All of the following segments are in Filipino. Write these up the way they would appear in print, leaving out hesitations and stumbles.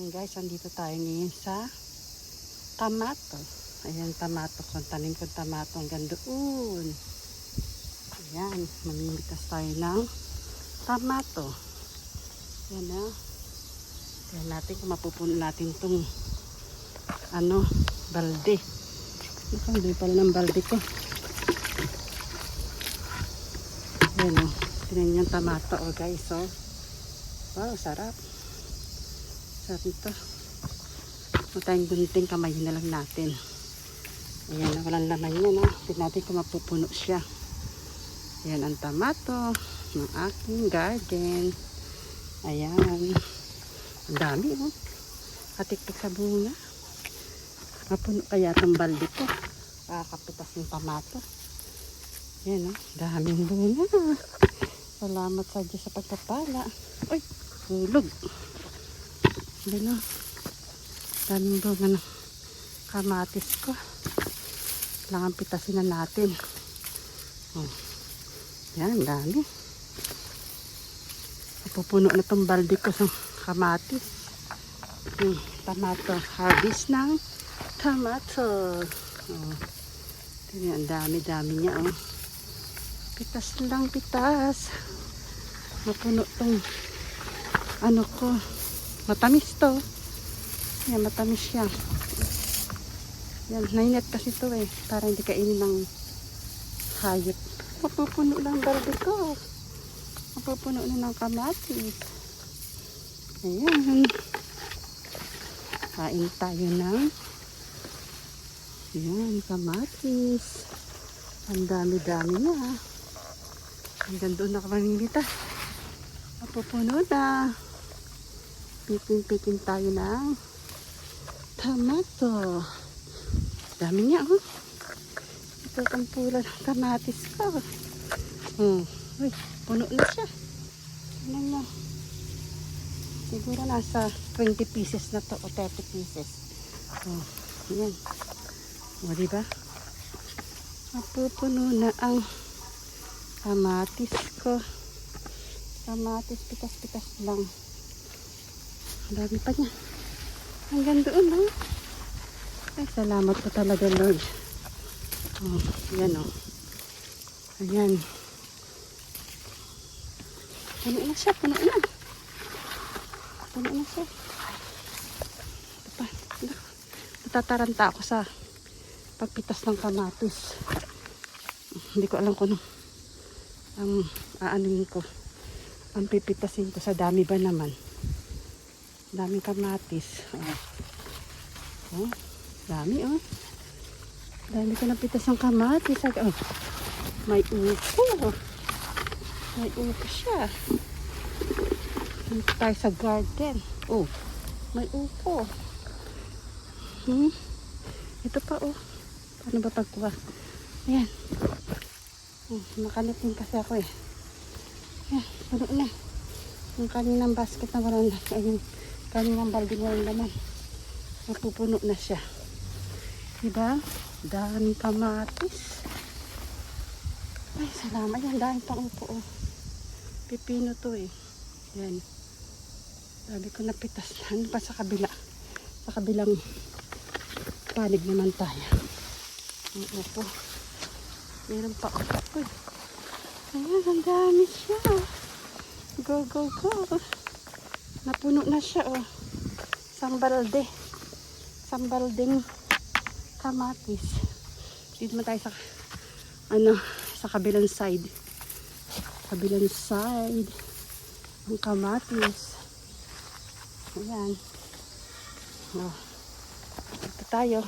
Ayan guys, andito tayo ngayon sa tamato. Ayan, tamato. Kung tanim ko tamato hanggang doon. Ayan, mamimitas tayo ng tamato. Ayan na. Ayan natin kung mapupuno natin itong balde. Hindi pala ng balde ko. Ayan o. Tingnan yung tamato guys. Wow, sarap. Sarap ito. Kung tayong gunting, kamay na lang natin. Ayan, walang laman yan. Tignan natin kung mapupuno siya. Ayan ang tamato ng aking garden. Ayan. Ang dami katiktik sa bunga. Mapuno kaya itong balde ko. Kakapitas ng tamato. Ayan daming bunga. Salamat sa Diyos sa pagpapala. Uy, hulog. Ayan daming bunga ng kamatis ko. Kailangan pitasin na natin. Yan, dami. Napupuno na itong balde ko sa kamatis. Tomato. Harvest ng tomato. Ang dami-dami niya. Pitas lang, pitas. Mapuno itong ko. Matamis to. Yan, matamis siya. Yan, nainit kasi ito para hindi kainin ng hayop. Mapupuno lang balde ko. Mapupuno na ng kamatis. Ayan. Kain tayo ng kamatis. Ang dami-dami na. Hanggang doon na kamamimita. Mapupuno na. Pikin-pikin tayo ng tomato. Dami niya ito ang pula ng kamatis ko. Uy, puno na siya. Ano na? Siguro nasa 20 pieces na to o 30 pieces. Ayan. Diba? Mapupuno na ang kamatis ko. Kamatis, pitas-pitas lang. Ang dami pa niya. Hanggang doon Ay, salamat po talaga Lord. Ayan Ayan. Puno na siya, puno na. Puno na siya. Ito pa. Natataranta ako sa pagpitas ng kamatis. Hindi ko alam kung ang aanuin ko. Ang pipitasin ko sa dami ba naman. Daming kamatis. Dami Dami ko napitas ng kamatis. May upo. May upo siya. Dito tayo sa garden. May upo. Ito pa Paano ba pagkuha? Ayan. Nakalitin kasi ako Ayan, puno na. Yung kaninang basket na walang laman. Ayun, kaninang balde walang laman. Napupuno na siya. Diba? Daming kamatis. Ay, salamat. Yan, daming pang upo. Pipino to Yan. Sabi ko napitas na. Ano pa sa kabila? Sa kabilang panig naman tayo. Ang upo. Meron pa upo. Ayan, ang dami siya. Go, go, go. Napuno na siya Sambalde. Sambaldeng kamatis. Dito naman tayo sa kabilang side. Kabilang side. Ang kamatis. Ayan. Ito tayo.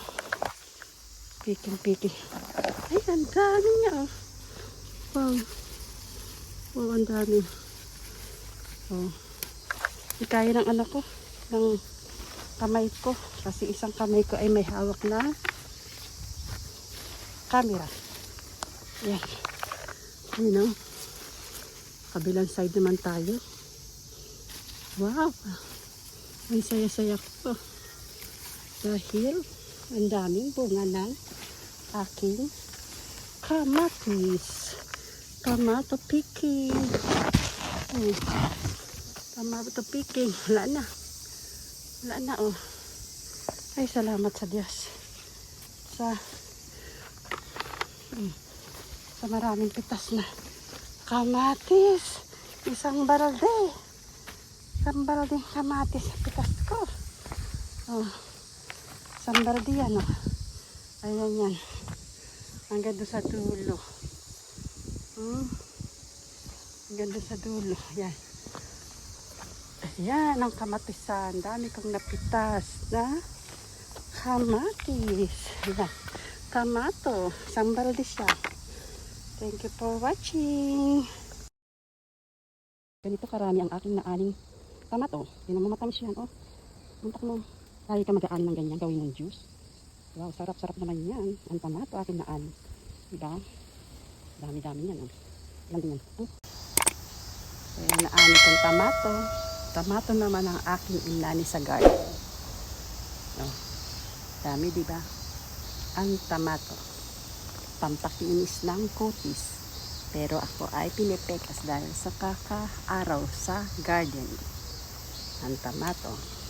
Piking. Ay, ang dami niya Wow. Wow, ang dami. Hindi kaya ng ko. Ng kamay ko. Kasi isang kamay ko ay may hawak na camera. Yan. Kabilang side naman tayo. Wow. Ang saya-saya ko. Dahil ang daming bunga ng aking kamatis. Tomato picking. Tomato picking. Wala na. Wala na oh. Ay, salamat sa Diyos. Sa sa maraming pitas na kamatis. Isang balde. Isang baldeng kamatis sa pitas ko. Oh. Isang balde yan oh. Ayan yan. Hanggang doon sa dulo. Hanggang doon sa dulo. Yan. Ayan ang kamatisan. Dami kong napitas na kamatis. Ayan. Kamato. Isang balde siya. Thank you for watching. Ganito karami ang aking naaning kamato. Tinan mo matamis yan. Oh. Muntak mo. Lagi ka mag-aan ng ganyan. Gawin ng juice. Wow, sarap-sarap naman yan. Ang tamato aking naan. Diba? Dami-dami yan. Ilan din yan. Ayan, naani kong tamato. Tamato naman ang aking inani sa garden. Oh, dami, diba? Ang tamato. Pampakinis ng kutis. Pero ako ay pinipekas dahil sa kaka-araw sa garden. Ang tamato.